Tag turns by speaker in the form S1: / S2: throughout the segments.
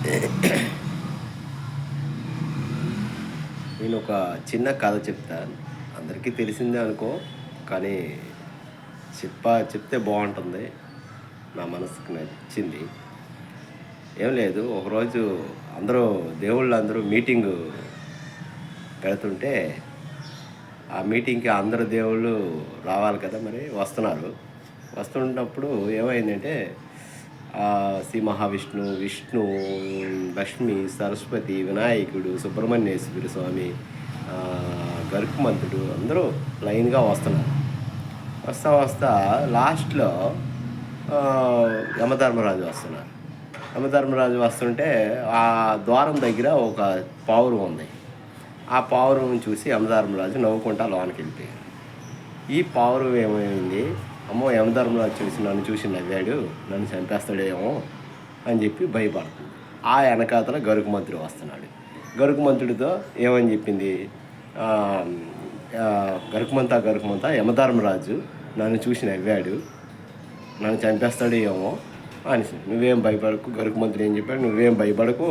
S1: నేను ఒక చిన్న కథ చెప్తా. అందరికీ తెలిసిందే అనుకో, కానీ చెప్తే బావుంటుంది. నా మనసుకు నచ్చింది. ఏం లేదు, ఒకరోజు అందరూ దేవుళ్ళందరూ మీటింగు పెడుతుంటే, ఆ మీటింగ్‌కి అందరు దేవుళ్ళు రావాలి కదా! మరి వస్తున్నారు. వస్తున్నప్పుడు ఏమైందంటే శ్రీ మహావిష్ణువు, విష్ణువు, లక్ష్మి, సరస్వతి, వినాయకుడు, సుబ్రహ్మణ్యేశ్వర స్వామి, గరుత్మంతుడు అందరూ లైన్‌గా వస్తున్నారు. వస్తా వస్తా లాస్ట్‌లో యమధర్మరాజు వస్తున్నారు. యమధర్మరాజు వస్తుంటే ఆ ద్వారం దగ్గర ఒక పావురం ఉంది. ఆ పావురం చూసి యమధర్మరాజు నవ్వుకుంటా లోనకెళ్ళిపోయారు. ఈ పావురం ఏమైంది, అమ్మో! యమధర్మరాజు నన్ను చూసి నవ్వాడు, నన్ను చంపేస్తాడేమో అని చెప్పి భయపడుతుంది. ఆ ఎనకాతల గరుకుమంతుడు వస్తున్నాడు. గరుకుమంతుడితో ఏమని చెప్పింది, గరుకుమంతా యమధర్మరాజు నన్ను చూసి నవ్వాడు, నన్ను చంపేస్తాడేమో అనేసి. నువ్వేం భయపడకు. గరుకుమంతుడు ఏం చెప్పాడు, నువ్వేం భయపడకు,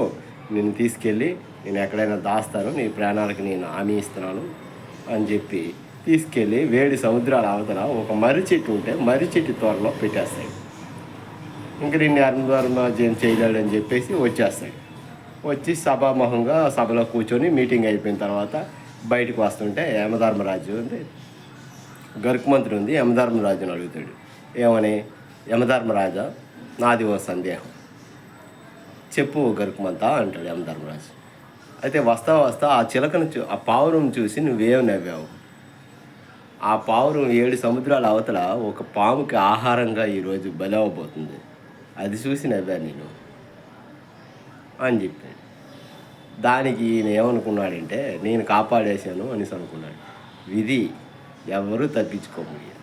S1: నిన్ను తీసుకెళ్ళి నేను ఎక్కడైనా దాస్తాను, నీ ప్రాణాలకి నేను హామీ ఇస్తున్నాను అని చెప్పి తీసుకెళ్ళి వేడి సముద్రాల అవతల ఒక మర్రి చెట్టు ఉంటే మర్రి చెట్టు త్వరలో పెట్టేస్తాడు. ఇంక నిన్ను యమధర్మరాజు ఏం చేయలేడని చెప్పేసి వచ్చేస్తాడు. వచ్చి సభాముఖంగా సభలో కూర్చొని మీటింగ్ అయిపోయిన తర్వాత బయటకు వస్తుంటే యమధర్మరాజు ఉంది, గరుకుమంతుడు ఉంది, యమధర్మరాజుని అడుగుతాడు. ఏమని, యమధర్మరాజా నాది ఓ సందేహం, చెప్పు గరుకుమంతా అంటాడు యమధర్మరాజు. అయితే వస్తా వస్తా ఆ చిలకను ఆ పావురం చూసి నువ్వేం నవ్వావు. ఆ పావురం 7 సముద్రాల అవతల ఒక పాముకి ఆహారంగా ఈరోజు బలవబోతుంది, అది చూసి నవ్వాను నేను అని చెప్పాడు. దానికి ఈయన ఏమనుకున్నాడంటే నేను కాపాడేశాను అనేసి అనుకున్నాడు. విధి ఎవరు తప్పించుకోమయ్యారు.